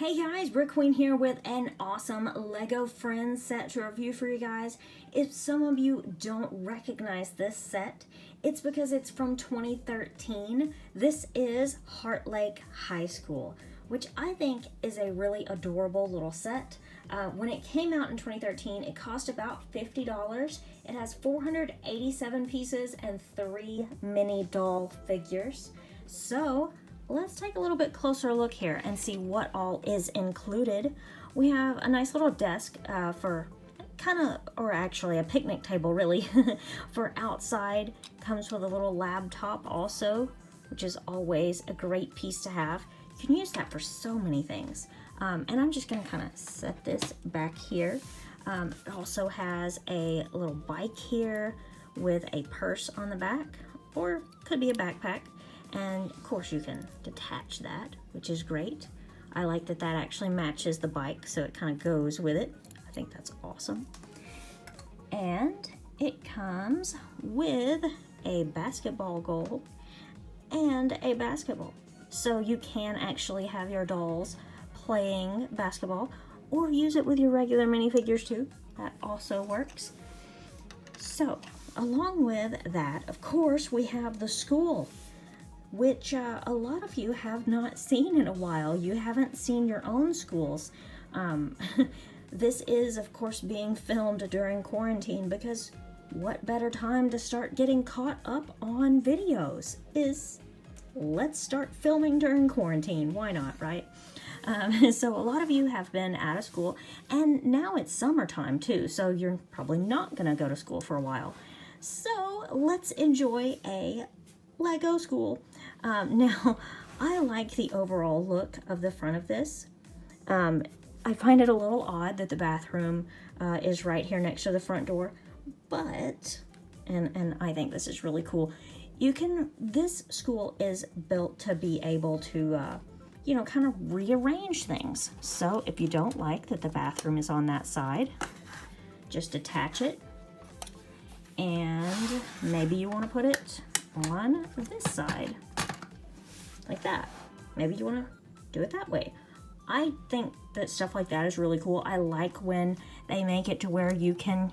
Hey guys, BrickQueen here with an awesome Lego Friends set to review for you guys. If some of you don't recognize this set, it's because it's from 2013. This is Heartlake High School, which I think is a really adorable little set. When it came out in 2013, it cost about $50. It has 487 pieces and 3 mini doll figures. So let's take a little bit closer look here and see what all is included. We have a nice little desk for or actually a picnic table really, for outside. Comes with a little laptop also, which is always a great piece to have. You can use that for so many things. And I'm just gonna kind of set this back here. It also has a little bike here with a purse on the back, or could be a backpack. And of course you can detach that, which is great. I like that that actually matches the bike, so it kind of goes with it. I think that's awesome. And it comes with a basketball goal and a basketball. So you can actually have your dolls playing basketball or use it with your regular minifigures too. That also works. So along with that, of course, we have the school, which a lot of you have not seen in a while. You haven't seen your own schools. This is, of course, being filmed during quarantine, because what better time to start getting caught up on videos is let's start filming during quarantine. Why not, right? So a lot of you have been out of school, and now it's summertime too, so you're probably not gonna go to school for a while. So let's enjoy a Lego school. Now, I like the overall look of the front of this. I find it a little odd that the bathroom is right here next to the front door, but, and I think this is really cool. This school is built to be able to, kind of rearrange things. So if you don't like that the bathroom is on that side, just attach it, and maybe you want to put it on this side like that. Maybe you want to do it that way. I think that stuff like that is really cool. I like when they make it to where you can,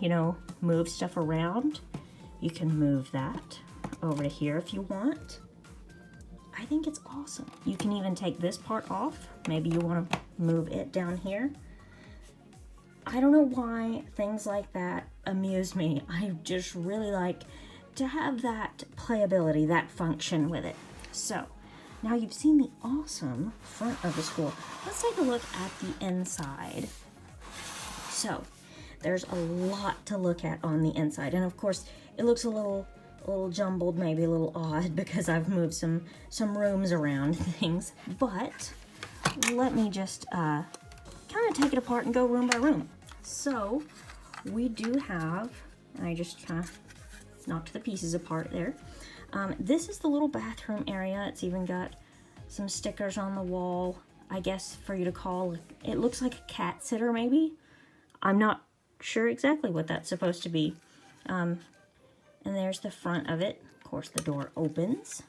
move stuff around. You can move that over to here if you want. I think it's awesome. You can even take this part off. Maybe you want to move it down here. I don't know why things like that amuse me. I just really like to have that playability, that function with it. So now you've seen the awesome front of the school. Let's take a look at the inside. So there's a lot to look at on the inside, and of course it looks a little jumbled, maybe a little odd, because I've moved some rooms around and things. But let me just kind of take it apart and go room by room. So we do have, and I just kind of knocked the pieces apart there. This is the little bathroom area. It's even got some stickers on the wall, I guess, for you to call. It looks like a cat sitter, maybe. I'm not sure exactly what that's supposed to be. And there's the front of it. Of course, the door opens,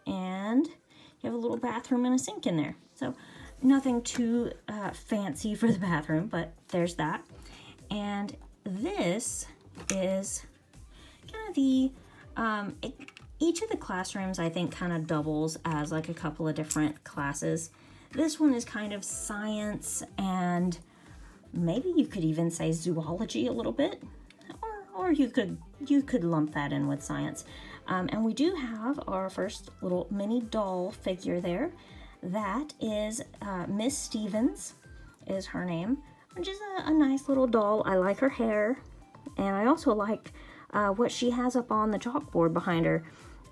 and you have a little bathroom and a sink in there. So nothing too fancy for the bathroom, but there's that. And this is kind of the each of the classrooms, I think, kind of doubles as like a couple of different classes. This one is kind of science, and maybe you could even say zoology a little bit, or you could lump that in with science. And we do have our first little mini doll figure there. That is Miss Stevens is her name, which is a nice little doll. I like her hair, and I also like what she has up on the chalkboard behind her.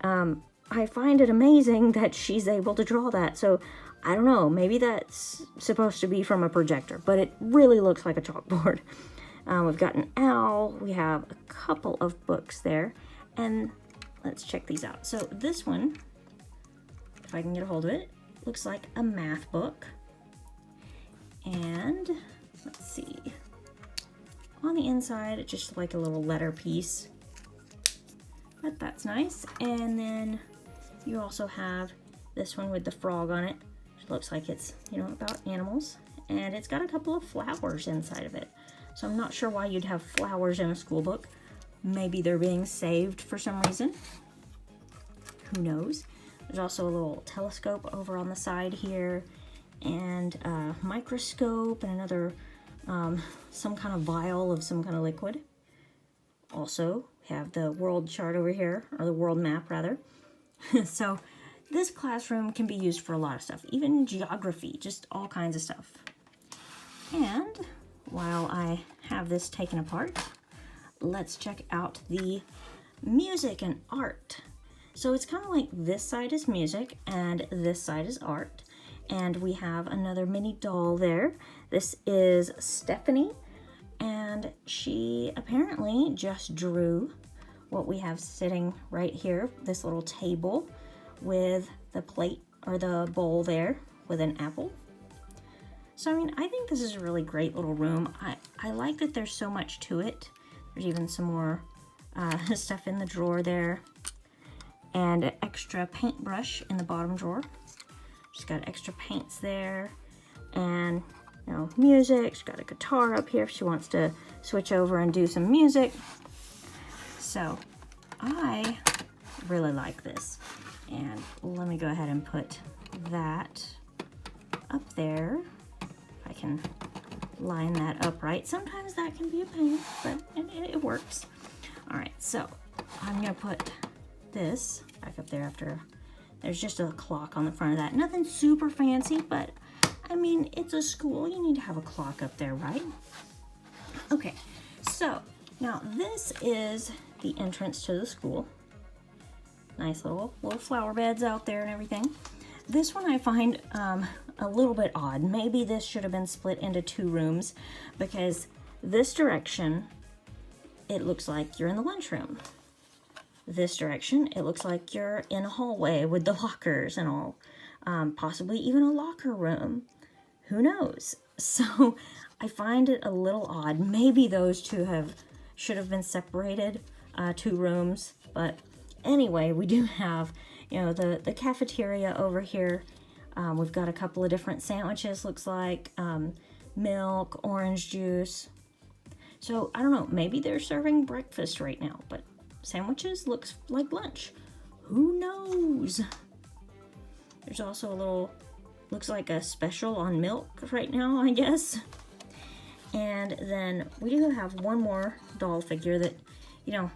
I find it amazing that she's able to draw that. So I don't know, maybe that's supposed to be from a projector, but it really looks like a chalkboard. We've got an owl, we have a couple of books there, and let's check these out. So this one, if I can get a hold of it, looks like a math book. And let's see, on the inside, it's just like a little letter piece. But that's nice. And then you also have this one with the frog on it. looks like it's, you know, about animals. And it's got a couple of flowers inside of it. So I'm not sure why you'd have flowers in a school book. Maybe they're being saved for some reason. Who knows? There's also a little telescope over on the side here, and a microscope, and another, some kind of vial of some kind of liquid. Also, have the world chart over here, or the world map rather. So this classroom can be used for a lot of stuff, even geography, just all kinds of stuff. And while I have this taken apart, let's check out the music and art. So it's kind of like this side is music and this side is art. And we have another mini doll there. This is Stephanie, and she apparently just drew what we have sitting right here, this little table with the plate or the bowl there with an apple. So I mean, I think this is a really great little room. I like that there's so much to it. There's even some more stuff in the drawer there, and an extra paintbrush in the bottom drawer. She's got extra paints there, and you know, music. She's got a guitar up here if she wants to switch over and do some music. So I really like this, and let me go ahead and put that up there. If I can line that up right. Sometimes that can be a pain, but it works. All right, so I'm gonna put this back up there after. There's just a clock on the front of that. Nothing super fancy, but I mean, it's a school. You need to have a clock up there, right? Okay, so now this is the entrance to the school. Nice little flower beds out there and everything. This one I find a little bit odd. Maybe this should have been split into 2 rooms, because this direction, it looks like you're in the lunchroom. This direction, it looks like you're in a hallway with the lockers and all. Possibly even a locker room. Who knows? So I find it a little odd. Maybe those two should have been separated, 2 rooms. But anyway, we do have, you know, the cafeteria over here. We've got a couple of different sandwiches, looks like, milk, orange juice. So I don't know, maybe they're serving breakfast right now, but sandwiches looks like lunch. Who knows? There's also a little, looks like a special on milk right now, I guess. And then we do have one more doll figure that, you know,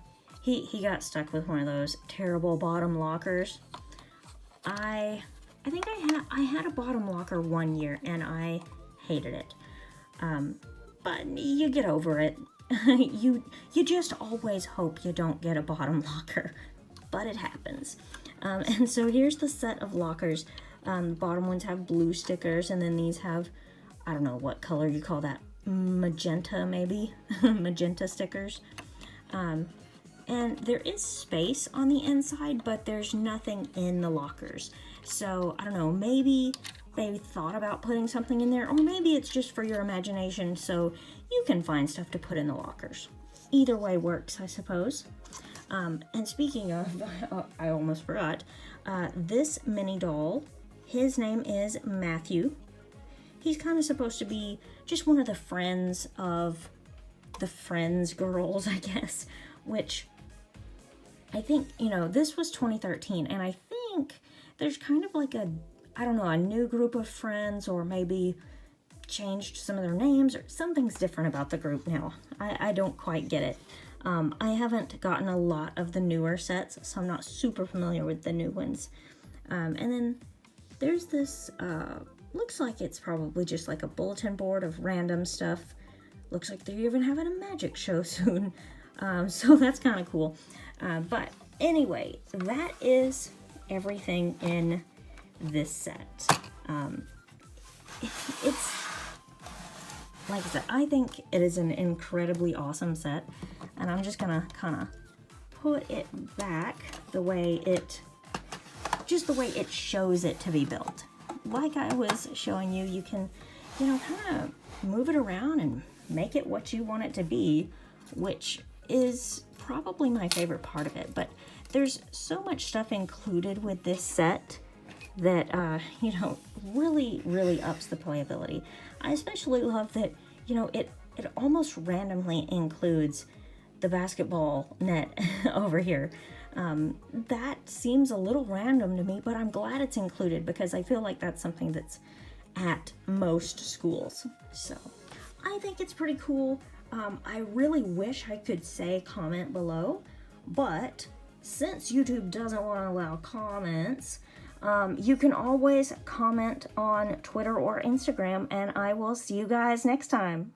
he got stuck with one of those terrible bottom lockers. I think I had a bottom locker one year and I hated it. But you get over it. You just always hope you don't get a bottom locker, but it happens. And so here's the set of lockers. The bottom ones have blue stickers, and then these have, I don't know what color you call that, magenta maybe, magenta stickers. And there is space on the inside, but there's nothing in the lockers. So I don't know, maybe they thought about putting something in there, or maybe it's just for your imagination so you can find stuff to put in the lockers. Either way works, I suppose. And speaking of, I almost forgot, this mini doll, his name is Matthew. He's kind of supposed to be just one of the friends of the Friends girls, I guess, which I think, you know, this was 2013, and I think there's kind of like a, I don't know, a new group of friends, or maybe changed some of their names, or something's different about the group now. I don't quite get it. I haven't gotten a lot of the newer sets, so I'm not super familiar with the new ones. And then there's this, looks like it's probably just like a bulletin board of random stuff. Looks like they're even having a magic show soon. So that's kind of cool. But anyway, that is everything in this set. It's like I said, I think it is an incredibly awesome set, and I'm just gonna kind of put it back the way it, just the way it shows it to be built. Like I was showing you, you can, you know, kind of move it around and make it what you want it to be, which is probably my favorite part of it. But there's so much stuff included with this set that, you know, really, really ups the playability. I especially love that, you know, it almost randomly includes the basketball net over here. That seems a little random to me, but I'm glad it's included because I feel like that's something that's at most schools. So I think it's pretty cool. I really wish I could say comment below, but since YouTube doesn't want to allow comments, you can always comment on Twitter or Instagram, and I will see you guys next time.